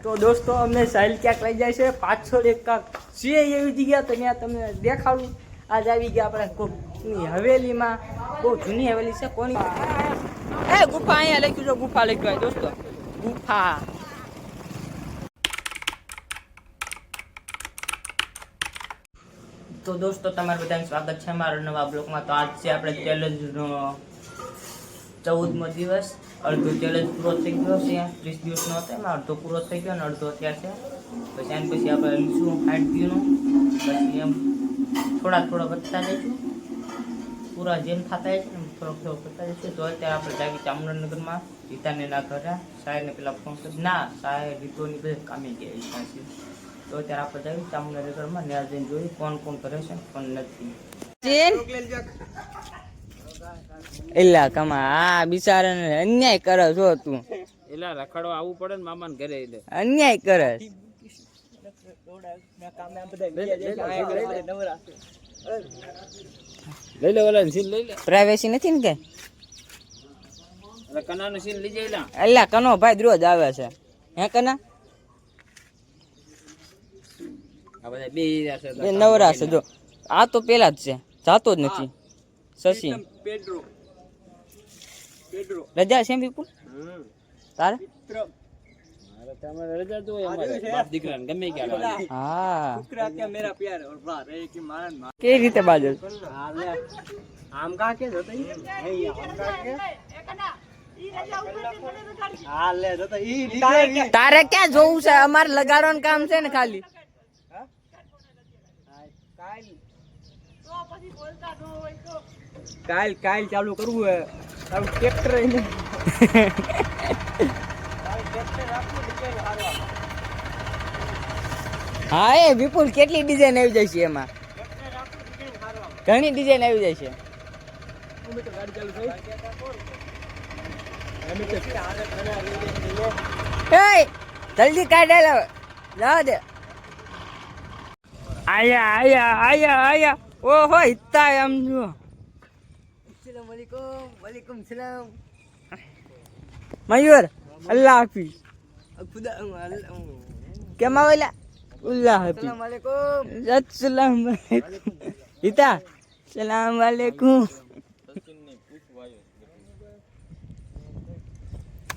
તો દોસ્તો અમને સાહિલ ક્યાંક લઈ જાય છે પાછળ એક કાંક છે એવી જગ્યા તો ત્યાં તમને દેખાડું. આજ આવી ગયા આપણે કોકની હવેલીમાં. બહુ જૂની હવેલી છે કોની ગુફા અહીંયા લખ્યું છે ગુફા લખ્યું દોસ્તો ગુફા. તો દોસ્તો તમારું બધાનું સ્વાગત છે મારા નવા બ્લોગમાં. તો આજ છે આપણે ચેલેન્જનો 14મો દિવસ. અડધો ચેલેન્જ પૂરો થઈ ગયો છે. 30 દિવસનો હતો એમાં અડધો પૂરો થઈ ગયો અને અડધો અત્યારે છે. પછી એમ પછી આપણે લીધું 60 દીનું પછી એમ થોડા વધતા જઈશું. પૂરા જેમ થતા છે ને થોડોક વધતા જઈશું. તો અત્યારે આપણે જાગી ચામુંડાનગરમાં ગીતાને ના ઘરે સાહેબને પેલા ફોન કરી ના સાહેબ રીતોની બધી કામે ગયા છે. તો અત્યારે આપણે જાગી ચામુંડાનગરમાં ત્યાં જઈને જોઈએ કોણ કરે છે કોણ નથી. એલા કમા આ બિચારાને અન્યાય કરે છો તું. એલા રખડવા આવવું પડે ને મામાને ઘરે. એટલે અન્યાય કરે. લઈ લે ઓલા સીન લઈ લે. પ્રાઇવેસી નથી ને કઈ. એટલે કનાનો સીન લઈ જાય. એલા કનો ભાઈ રોજ આવે છે હે કના. આ બધા બે નવરા છે જો. આ તો પેલા જ છે જાતો જ નથી. શશી પેડ્રો રજા છે વિપુલ તારે. અરે તમારે રજા તો અમારે બાપ દીકરાને ગમે ક્યાં હા દીકરા કે મેરા પ્યાર ઓર બા રે કે મારન કેવી રીતે બાજુ આમ કા કે જતો ઈ આમ કા કે હા લે જતો ઈ તારે ક્યાં જોવું છે. અમારે લગાડવાનું કામ છે ને ખાલી. કાલ ચાલુ કરવું હે તારું ટ્રેક્ટર એને હા એ વિપુલ કેટલી ડિઝાઇન આવી જાય છે એમાં. ઘણી ડિઝાઇન આવી જાય છે. જલ્દી કાઢે જવા દે. આયા ઓહો હિતા એમ જો. વાલેકુમ સલામ મયુર અલ્લાહ હાફિઝ. કેમ આવેલા અલ્લાહ હાફિઝ. अस्सलाम वालेकुम હિતા સલામ વાલેકુમ.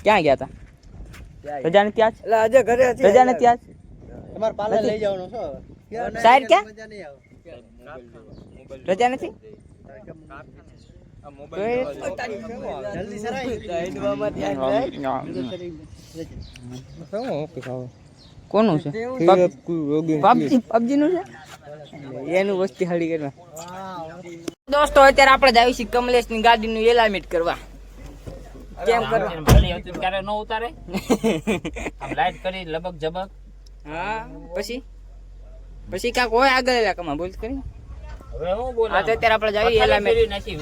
ક્યાં ગયા તા. રજા નથી આજ. એટલે આજે ઘરે હતી. રજા નથી આજ. તમાર પાલે લઈ જવાનો છો સાઈડ ક્યાં રજા નથી. કોનું છે પબજી નું છે એનું વસ્તી હળી કરવા. દોસ્તો અત્યારે આપણે જ આવી છીએ કમલેશ ની ગાડી નું એલાઇમેન્ટ કરવા. કેમ કરવા ક્યારે ન ઉતારે આમ લાઈટ કરી લબક જબક. હા પછી કાક હોય આગળ કમા બોલ કરી. હવે હું બોલ આ તો અત્યારે આપણે જાવી એલાઇમેન્ટ નથી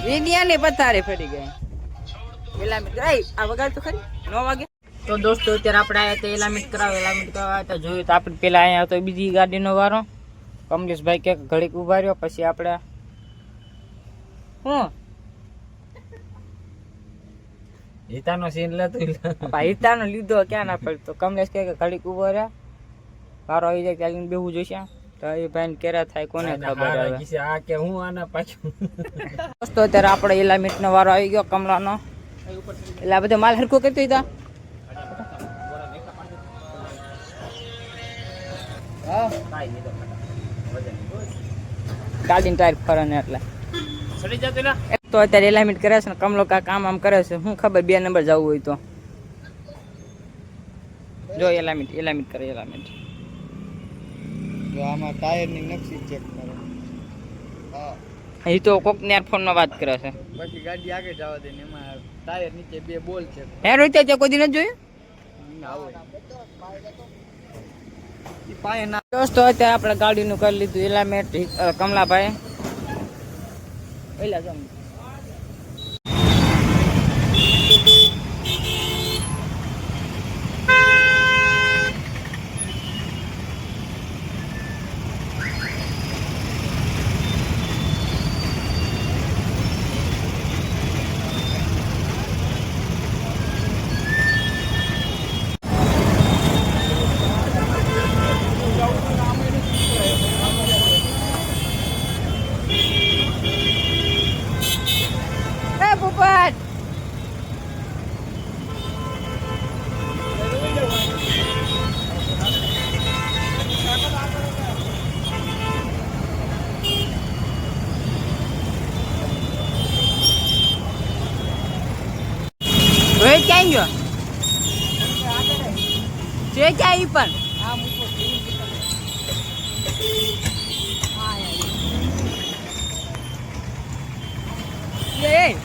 વિડિયાની પથારે ફરી ગઈ. એલાઇમેન્ટ કરાઈ આ વગાડ તો ખરી 9 વાગે. તો દોસ્તો અત્યારે આપણે આયા તો એલાઇમેન્ટ કરાવવા તો જોયું તો આપણે પેલા અહીંયા તો બીજી ગાડીનો વારો કમલેશભાઈ કે ઘડીક ઉભા રહ્યો. પછી આપણે હું હિતાનો સીન લેતો હિતાનો લીધો ક્યાં ના પડતો. કમલેશ કે ઘડીક ઉભો રહ્યા વારો આવી જાય ત્યાં બેહવું જોઈશે. તો એ ભાઈ કેરા થાય કોને ખબર હવે. આ કે હું આના પાછું દોસ્તો અત્યારે આપણે એલાઇમેન્ટનો વારો આવી ગયો કમલાનો. એટલે આ બધો માલ હરખો કરતો હતા. ગાડીને ટાયર ફરે ને એટલે તો અત્યારે એલાઇમેન્ટ કરે છે ને કમલો કા કામ આમ કરે છે. શું ખબર 2 નંબર જવું હોય તો જો એલાઇમેન્ટ કરે એલાઇમેન્ટ. આમાં ટાયરની નકશી ચેક કરો. હા એ તો કોક ને ફોન માં વાત કરે છે. પછી ગાડી આગળ જવા દે ને એમાં ટાયર નીચે 2 બોલ છે. હે રોહિત તે કોઈ દિન જોયું. દોસ્તો અત્યારે આપણે ગાડીનું કરી લીધું એલાઇમેન્ટ. કમલાભાઈ પહેલા જમ ક્યાં ગયો છે ક્યાં ઈ પણ એ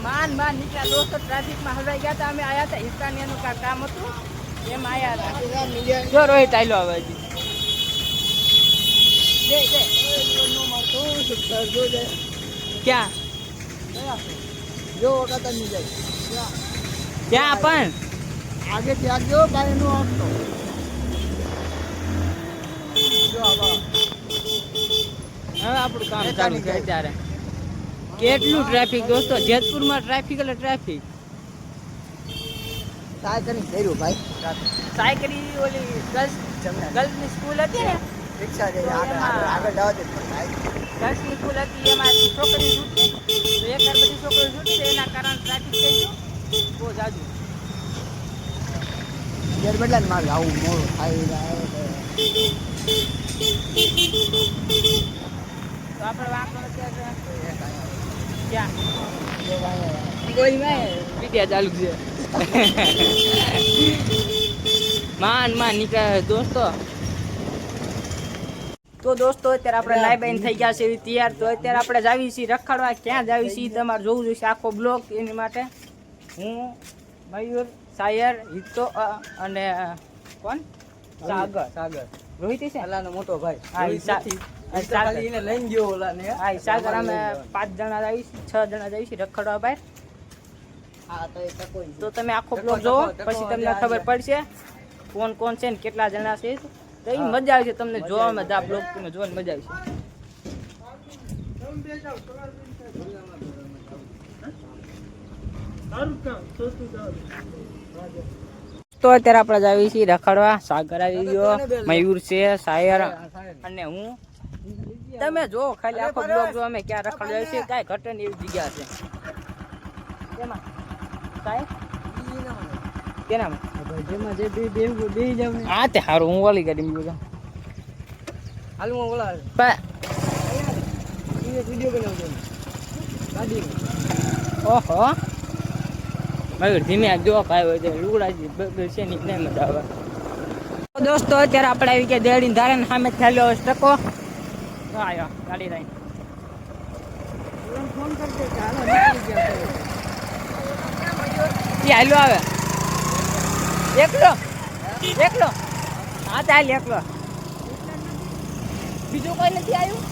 માન નીકળ્યા દોસ્તો ટ્રાફિકમાં હલવાઈ ગયા હતા અમે આયા હતા હિસ્સાનિયાનું કામ હતું એમ આયા હતા જો રોહિત આયલો હવે હજી ક્યાં જો વખત નહીં જાય ક્યાં પણ આગેથી આગજો બાય નો આપતો જો આવા હવે આપણું કામ ચાલુ છે અત્યારે કેટલું ટ્રાફિક દોસ્તો જેતપુરમાં ટ્રાફિક એટલે ટ્રાફિક તાય કરી કર્યું ભાઈ સાયકલી ઓલી ગર્લ્સની સ્કૂલ હતી ને રિક્ષા જઈ આગળ આગળ જવા દે ભાઈ ગર્લ્સની સ્કૂલ હતી એમાં છોકરી છૂટી તો એક વાર બધી છોકરીઓ છૂટી તો એના કારણે ટ્રાફિક થઈ ગયું બહુ જાજુ ઘેર બેઠા ને મારે આવું મોડું થાય તો આપણે વાંકો અત્યારે ક્યાં ગોળીમાં વિદ્યા ચાલુ છે માન નીકળે દોસ્તો તો દોસ્તો અત્યારે આપણે લાઈ બાઈન થઈ ગયા છે તૈયાર તો અત્યારે આપણે જાવી છીએ રખડવા ક્યાં જાવી છીએ તમારે જોવું જોઈશે આખો બ્લોગ એની માટે હું મયુર સાયર હિતો અને કોણ સાગર રોહિત છે અલાનો મોટો ભાઈ હા સાગર એને લઈને ગયો ઓલાને હા સાગર અમે 5 જણા જાવી 6 જણા જાવી છીએ રખડવા બહાર હા તો એ કોઈ તો તમે આખો બ્લોગ જોવો પછી તમને ખબર પડશે કોણ કોણ છે ને કેટલા જણા છે તો એ મજા આવશે તમને જોવામાં આ બ્લોગ તમે જોવાની મજા આવશે તો અત્યારે આપણે જાવી છીએ રખડવા સાગર આવી ગયો મયુર છે સાયર અને હું તમે જો ખાલી આખો બ્લોગ જો અમે ક્યાં રખડવા છે કાંઈ ઘટે ને એવી જગ્યા છે કેમાં કાંઈ કેનામાં જેમાં જે બે જાવ ને હા તે સારું હું ઓલી ગાડી ગયો હાલ હું ઓલા વિડિયો બનાવજો ગાડી ઓહો મયુર ધીમે જો કાંઈ હોય તો લુગડાજી છે ને નહીં મજા આવે દોસ્તો અત્યારે આપણે આવી ગયા દેડીને ધારે ને સામે થયેલો ટકો આવ્યો ગાડી રહી ફોન કરજો કે હાલો નીકળી ગયા એ હાલો આવે એકલો હા ચાલ એકલો બીજું કોઈ નથી આવ્યું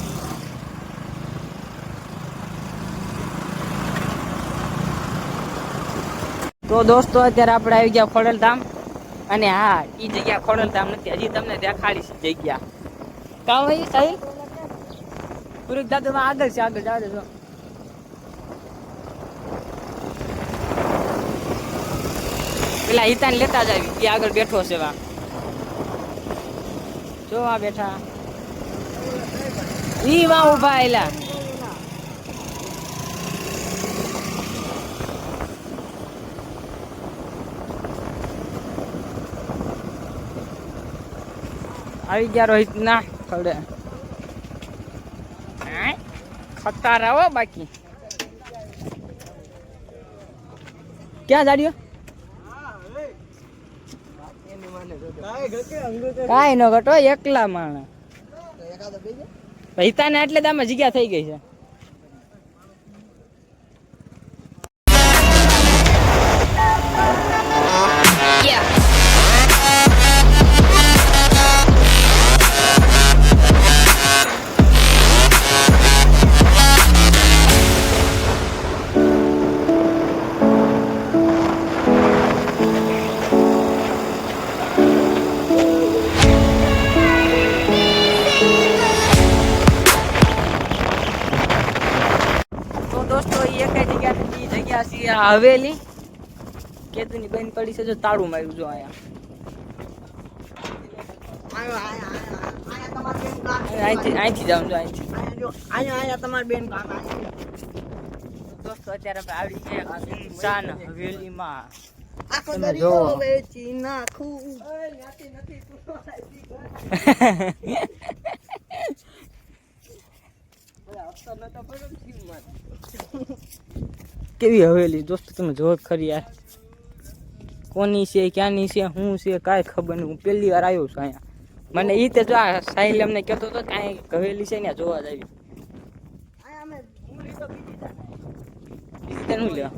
તો દોસ્તો અત્યારે આપણે આવી ગયા ખોડલધામ અને હા એ જગ્યા ખોડલધામ નથી હજી તમને દેખાડીશ જગ્યા કામ હોય સાહેબ પૂરી દાદા આગળ છે આગળ જવા દેજો પેલા હિતાને લેતા જ આવી એ આગળ બેઠો છે વા જો આ બેઠા ઈ વા ઉભા એલા આવી ગયા રોહિત ના ખવડે ખતારા હો બાકી ક્યાં જાડ્યો કાંઈ ન ઘટો એકલા માણસ હિતાને એટલે જ આમાં જગ્યા થઈ ગઈ છે હવેલી કેતુની બેન પડી છે જો તાળું માર્યું જો અહીંથી જાઉં જો અહીંથી તમારી બેન દોસ્તો અત્યારે આપણે આવી ગયા શાન હવેલીમાં આખો તમે દરિયો જોવો. વેચી નાખું નથી કેવી હવેલી દોસ્તો તમે જો ખરી યાર, કોની છે ક્યાંની છે શું છે કાંઈ ખબર નહીં. હું પહેલી વાર આવ્યો છું અહીંયા. મને ઈ તે જો આ સાહિલ અમને કહેતો હતો કે અહીંયા હવેલી છે ને જોવા જ આવી. બીજી તેનું લેવા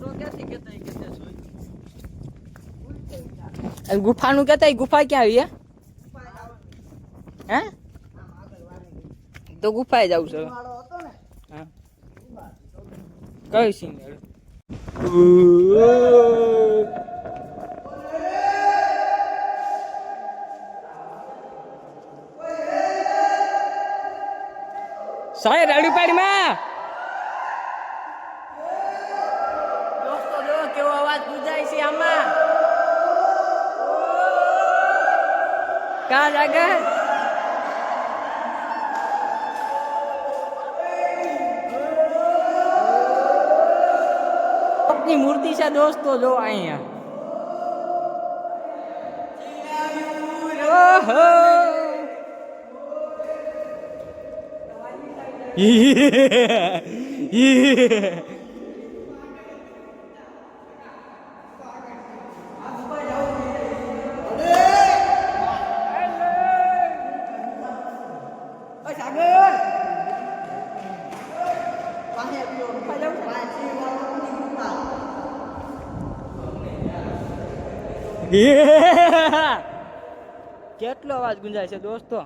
અને ગુફાનું કહેતા એ ગુફા ક્યાં આવી હે? તો ગુફાએ જવું છે હવે. હા કઈ સિંગ સાહેબ રાડી પાડીમાં દોસ્તો જો કેવો અવાજ ગુંજાય છે આમાં. ક્યાં જાગે ની મૂર્તિ છે દોસ્તો જો અહીંયા. ઓહો કેટલો અવાજ ગુંજાય છે દોસ્તો.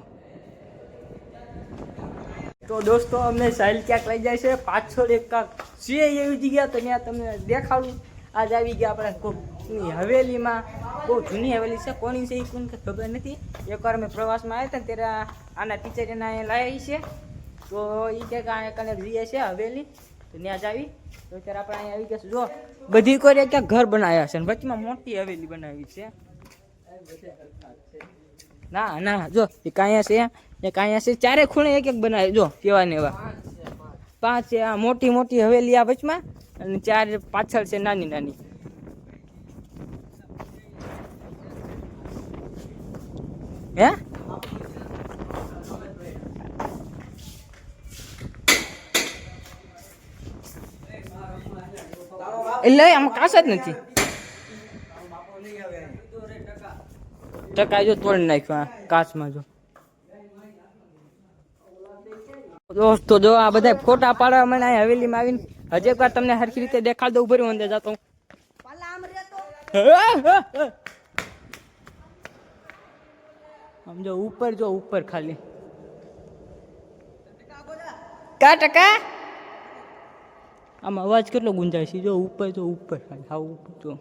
તો દોસ્તો અમને સાહિલ ક્યાંક લઈ જાય છે પાછળ એક કાંક છે એવી જગ્યા, તો ત્યાં તમને દેખાડું. આજ આવી ગયા આપણે કોઈની હવેલીમાં. બહુ જૂની હવેલી છે, કોની છે એ કોઈને ખબર નથી. એકવાર અમે પ્રવાસમાં આવ્યા હતા ને ત્યારે આના ટીચર એના અહીંયા લાવી છે, તો એ ક્યાંક અહીંયા કનેક જઈએ છે હવેલી, તો ત્યાં જ આવી. તો અત્યારે આપણે અહીંયા આવી ગયા છે. જો બધી કોઈ ક્યાંક ઘર બનાવ્યા છે ને વચમાં મોટી હવેલી બનાવી છે. ના ના જો એક અહીંયા છે, એક અહીંયા છે, ચારે ખૂણે એક એક બનાવે. જો કેવા ને એવા 5 છે. આ મોટી મોટી હવેલી આ વચમાં અને 4 પાછળ છે નાની નાની. હે એટલે આમાં કાચ જ નથી. ટકા જો તોડી નાખ્યો આ કાચમાં. જો દોસ્તો જો આ બધા ફોટા પાડવા મને આ હવેલીમાં આવીને હજી એકવાર તમને હરખી રીતે દેખાડ દઉં. ભર્યું અંદર જતો આમ જો ઉપર, જો ઉપર ખાલી કા ટકા આમાં અવાજ કેટલો ગુંજાય છે. જો ઉપર, જો ઉપર ખાલી હા ઉપર. જો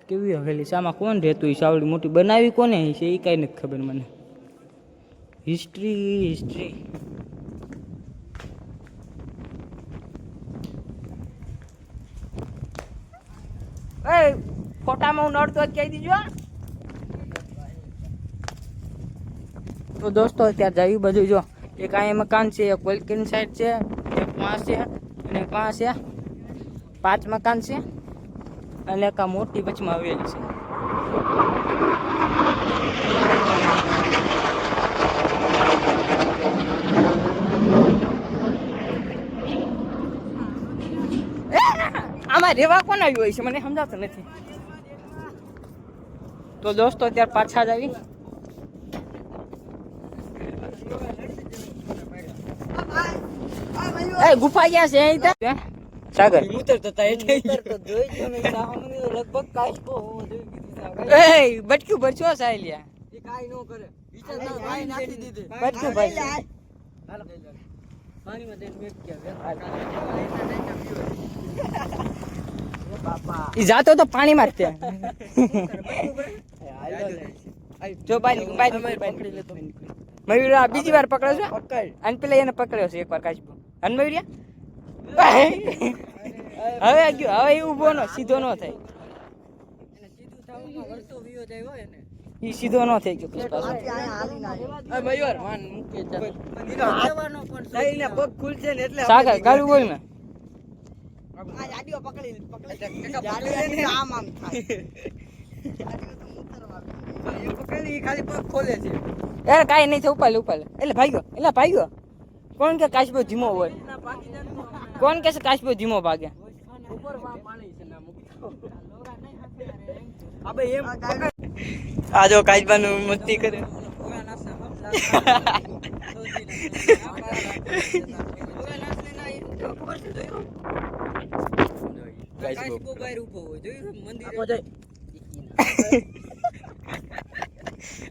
કેવી હવેલી છે. આમાં કોણ રહેતું છે? આવડી મોટી બનાવી કોને છે એ કાંઈ નથી ખબર મને. હિસ્ટ્રી એ ફોટામાં હું નડતો જ કહી દીજો. તો દોસ્તો ત્યાં જઈ બધું જો એક અહીંયા મકાન છે, એક કોલકીની સાઈડ છે, એક પાંચ છે અને પાંચ છે, 5 મકાન છે અને એક આ મોટી વચમાં હવેલી છે. આમાં રેવા કોણ આવ્યું હોય છે મને સમજાતું નથી. તો દોસ્તો અત્યારે પાછા જ આવી. એ ગુફા ક્યાં છે અહીં ત્યાં સાગર ઉતરતા એટલે જોઈ જો મેં સામે લગભગ કાચકો હું જોઈ દીધી. એ બટક્યું ભરશો સાહેલિયા એ કાઈ નો કરે વિચાર ના ભાઈ નાખી દીધી. બટક્યું ભરશો. હાલો પાણીમાં દેન મેક કે બાપા ઈ જાતો તો પાણીમાં જ ત્યાં. જો બાઈ પકડી લેતો. મયુર આ બીજી વાર પકડ્યો છે. પકડ અને પેલા એને પકડ્યો છે એકવાર કાચબો. અને મયુરિયા હવે ગયો. હવે એ ઊભો નો સીધો નો થાય. એને સીધું થાવામાં વળતો વિયો જાય હોય ને ઈ સીધો નો થઈ ગયો પુષ્પા. આ મયુર માન મૂકે ચાલ દેવાનો પણ સહીને પગ ખુલશે ને એટલે સાગર કાલું બોલ ને આ જાડીઓ પકડી જાડીઓ આમ આમ થાય જાડીઓ તો ઉતરવા એ પકડી ખાલી પગ ખોલે છે યાર કાઈ નહીં છે ઉપાડ એટલે ભાગ્યો કોણ કે કાશબો ધીમો હોય કોણ કે છે કાશબો ધીમો ભાગે ઉપર પાણી છે ના મૂકી અબે એમ આ જો કાશબાનું મસ્તી કરે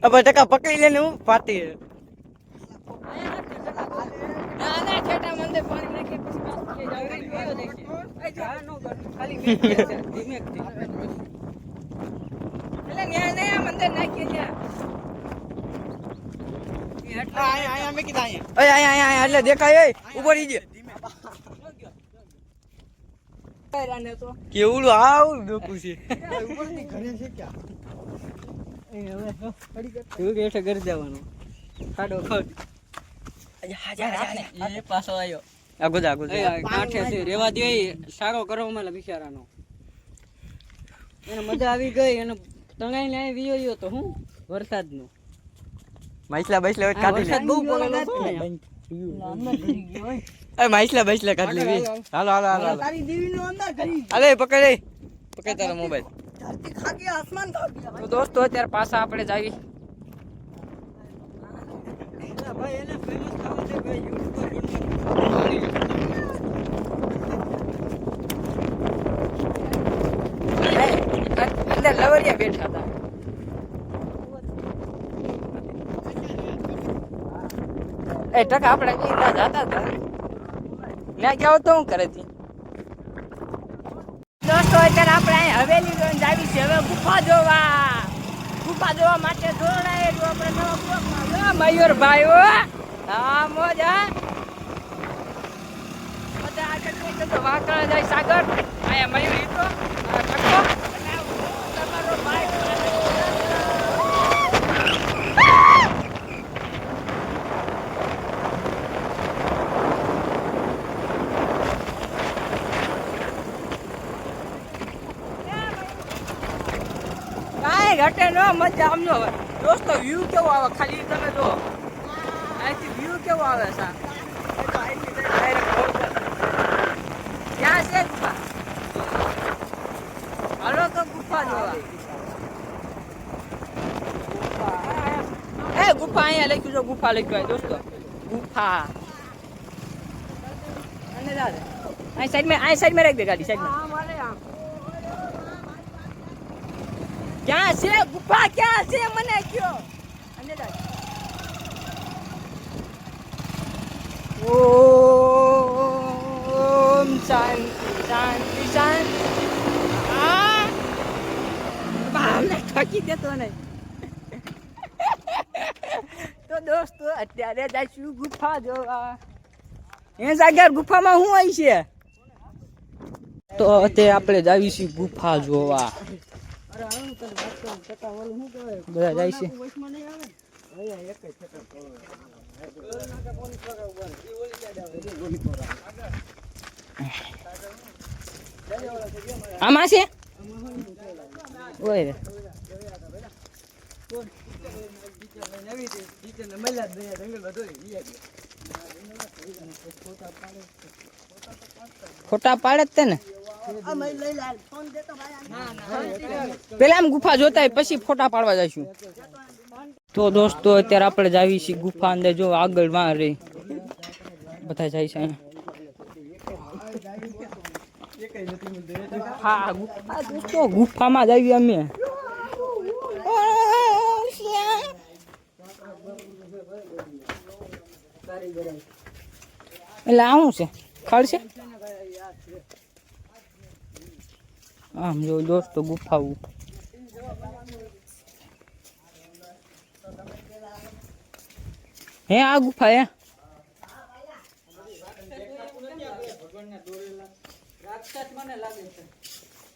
अब टका पकड़ी लेने हूँ पाती है ना छोटा मंदिर पानी लेके પછી પાછું કે જાવ રે ગયો દેખે એ જો આ નો કર ખાલી ધીમે એટલે ન્યા મંદિર નાખી ન્યા આયા મે કીધા આયા ઓય આયા એટલે દેખાય ઓય ઉપર ઈ જે રાને તો કેવડું આવ ડોકું છે ઉપરથી ઘરે છે ક્યાં એવું કે એટલે કરી દેવાનું ખાડો ખડ એ પાછો આવ્યો આગો કાંઠે છે રેવા દે સારો કરો માલા બિચારાનો એને મજા આવી ગઈ એને તણાઈને આવી વિયો તો હું વરસાદનો માછલા બસલા કાઢી વરસાદ બહુ પડેલો એ માછલા બસલા કાઢી લેવી હાલો તારી દેવીનો અંદર કરી અલે પકડ તારો મોબાઈલ ધરતી ખાગી આસમાન ખાગી તો દોસ્તો અત્યારે પાછા આપણે જાવી ભાઈ એને ફેમસ થવા દે ભાઈ યુટ્યુબર અંદર લવરિયા બેઠા હતા એ ટકા આપણે ના જાતા હતા ના ગયા તો હું કરે હતી દોસ્તો અત્યારે આપણે અહીં હવેલી જોઈને જાવી છે હવે ગુફા જોવા માટે જોડાયેલું આપણે નવા બ્લોકમાં મયુરભાઈ હો હા મોજ હા બધા આગળ તો વાંકડા જાય સાગર અહીંયા મયુર ઈતો ટકો તમારો ભાઈ ઘટે નો મજા આમનો દોસ્તો વ્યૂ કેવો આવે ખાલી તમે જો અહીંથી વ્યૂ કેવો આવે સા ક્યાં છે ગુફા હાલો તો ગુફા જોવા એ ગુફા અહીંયા લખ્યું છે ગુફા લખ્યું દોસ્તો ગુફા અને દાદા અહીં સાઈડ में रख दे गाड़ी साइड में क्या से गुफा क्या से મને કયો અને ઓમ શાંતિ આ બામને ઠકી દેતો નહીં તો દોસ્તો અત્યારે જઈશું ગુફા જોવા એ જાગ્યાર ગુફામાં શું હોય છે તો અત્યારે આપણે જાવીશું ગુફા જોવા બધા જાય છે આમાં છે ઓય રે ફોટા પાડે જ તે ને પેલા આમ ગુફા જોતા હોય પછી ફોટા પાડવા જઈશું તો દોસ્તો અત્યારે આપણે જાવી છીએ ગુફા અંદર જો આગળ માં રહી બધા જાય છે હા દોસ્તો ગુફામાં જ આવી અમે એટલે આવું છે ખડ છે આમ જો દોસ્તો ગુફાઓ હે આ ગુફા હે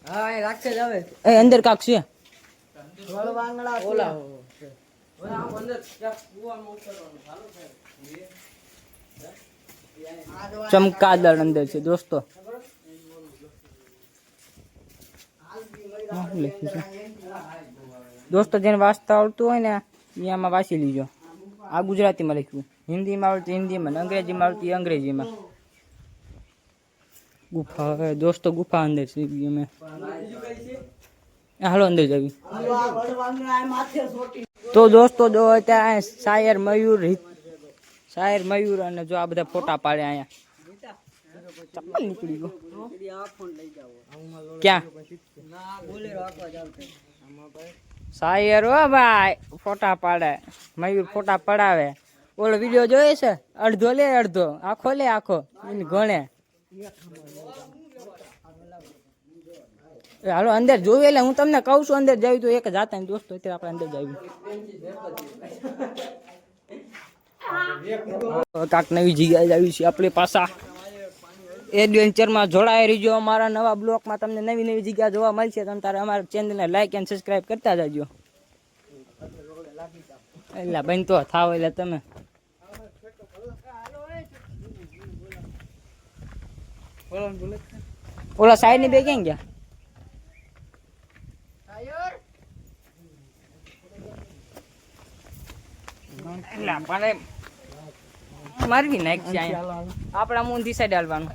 હા એ રાક્ષસ આવે એ અંદર કાક છે વાંગડા ઓલા ચમકાદળ અંદર છે દોસ્તો હા, શું લખ્યું છે દોસ્તો? જેને વાંચતા આવડતું હોય ને એ આમાં વાંચી લીજો. આ ગુજરાતીમાં લખ્યું, હિન્દીમાં આવડતું હિન્દીમાં, અંગ્રેજીમાં આવડતું અંગ્રેજીમાં. ગુફા હવે દોસ્તો, ગુફા અંદર છે અમે. હાલો અંદર જાવી. તો દોસ્તો જો ત્યાં શાયર મયુર અને જો આ બધા ફોટા પાડે અહીંયા. ચપ્પલ નીકળી ગયો ક્યાં? શાયર હો ભાઈ, ફોટા પાડે. મયુર ફોટા પડાવે. ઓલો વિડીયો જોયે છે? અડધો લે અડધો, આખો લે આખો, એને ગણે. હાલો અંદર જોયું. એટલે હું તમને કહું છું અંદર જાવી તો એક જાતા ને દોસ્તો. અત્યારે આપણે અંદર જાવી. કાંક નવી જગ્યાએ જાવી છે આપણે પાછા. એડવેન્ચરમાં જોડાઈ રહીજો. અમારા નવા બ્લોગમાં તમને નવી નવી જગ્યા જોવા મળશે. તમે તારે અમારા ચેનલને લાઈક એન્ડ સબસ્ક્રાઈબ કરતા જાજો. એટલે બનતો થાવ એટલે તમે ઓલા સાઈડ ની બે ક્યાં ગયા? મારવી નાખશે અહીંયા. આપણા મૂંધી સાઈડ હાલવાનું.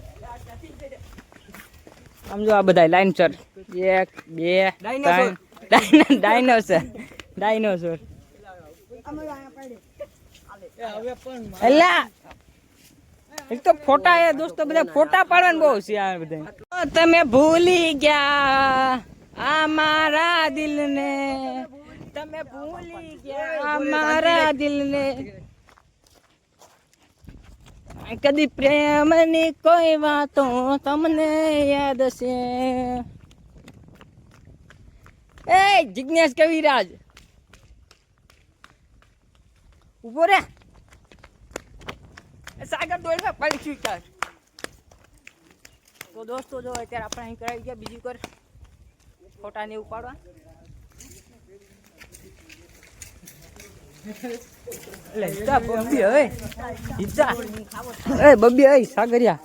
આમ જો આ બધા લાઈન સર 1 2 3 ડાયનોસોર. એક તો ફોટા એ દોસ્તો બધા ફોટા પાડવાનું બહુ છે આ બધા. તમે ભૂલી ગયા અમારા દિલને, તમે ભૂલી ગયા અમારા દિલને. કદી પ્રેમની કોઈ વાતો તમને યાદ છે? એ જિજ્ઞેશ કવિરાજ ઉભો રે. સાગર દોડમાં પડી ચાર. તો દોસ્તો જો અત્યારે આપણે અહીં કરાવી ગયા બીજી કર ફોટા ને ઉપાડવા. સાગરિયા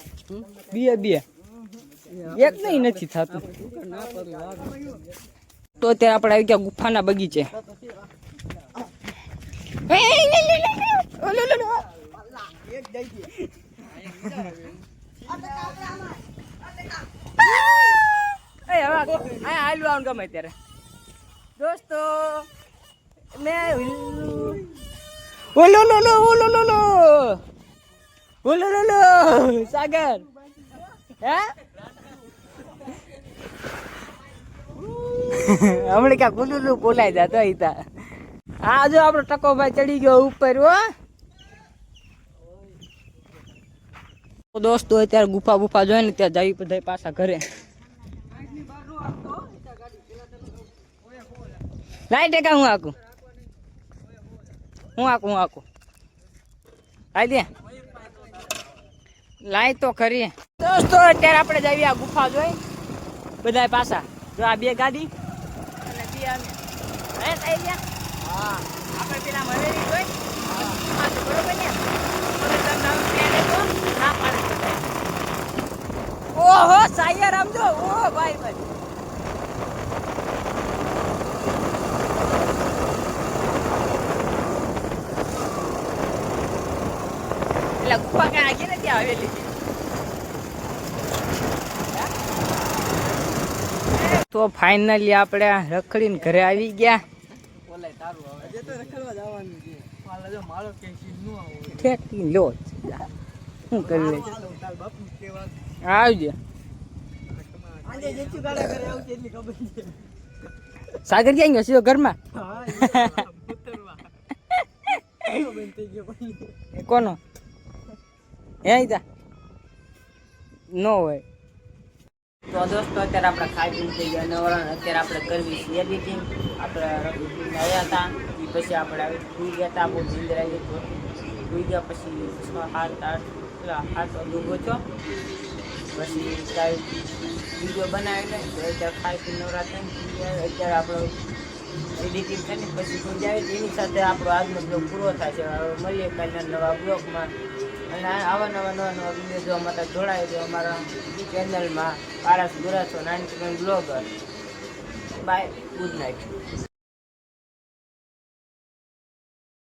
બે એક નહીં નથી થતું. તો અત્યારે આપણે આવી ગયા ગુફાના બગીચે. ગમે ત્યારે દોસ્તો સાગર હે હમણાં ક્યાં ગુલુલું બોલાઈ જતો હિતા. હા જો આપણો ટકોભાઈ ચડી ગયો ઉપર. હો દોસ્તો અત્યારે ગુફા જોઈ ને ત્યાં જઈ બધા પાછા ઘરે. લાઈટ કા હું આકું લાઈ દે લાઈ તો ખરી. દોસ્તો અત્યારે આપણે જઈએ આ ગુફા જોઈ બધા પાછા. જો આ બે ગાડી અને બે અમે થઈ ગયા. હા આપણે પેલા મરેલી જોઈ બરોબર ને. ઓહો સાયર આમ જો. ઓ ભાઈ ભાઈ એટલે ગુફા ક્યાં આગી ને ત્યાં આવેલી. તો ફાઇનલી આપણે રખડીને ઘરે આવી ગયા. શું કરી આવજે સાગર ક્યાં ગયો? સીધો ઘરમાં. કોનો હે નો હોય. તો દોસ્તો અત્યારે આપણે ખાઈ પી થઈ ગયા નવરણ. અત્યારે આપણે કરવી છે એડિટિંગ. આપણે આવ્યા હતા એ પછી આપણે સુઈ ગયા હતા. બહુ નીંદર આવી સુઈ ગયા. પછી 6 7 8 ડૂબો છો. પછી વિડીયો બનાવીને અત્યારે ખાઈ પી નવરા થઈને અત્યારે આપણો એડિટિંગ કરીને પછી સુઈ જાય. એની સાથે આપણો આજનો બ્લોગ પૂરો થાય છે. મળીએ કાલના નવા બ્લોગમાં. અને આવા નવા વિડીયો જોવા માટે જોડાય છે અમારા ચેનલમાં પારસ ગુરાસો 91 બ્લોગર. Bye good night.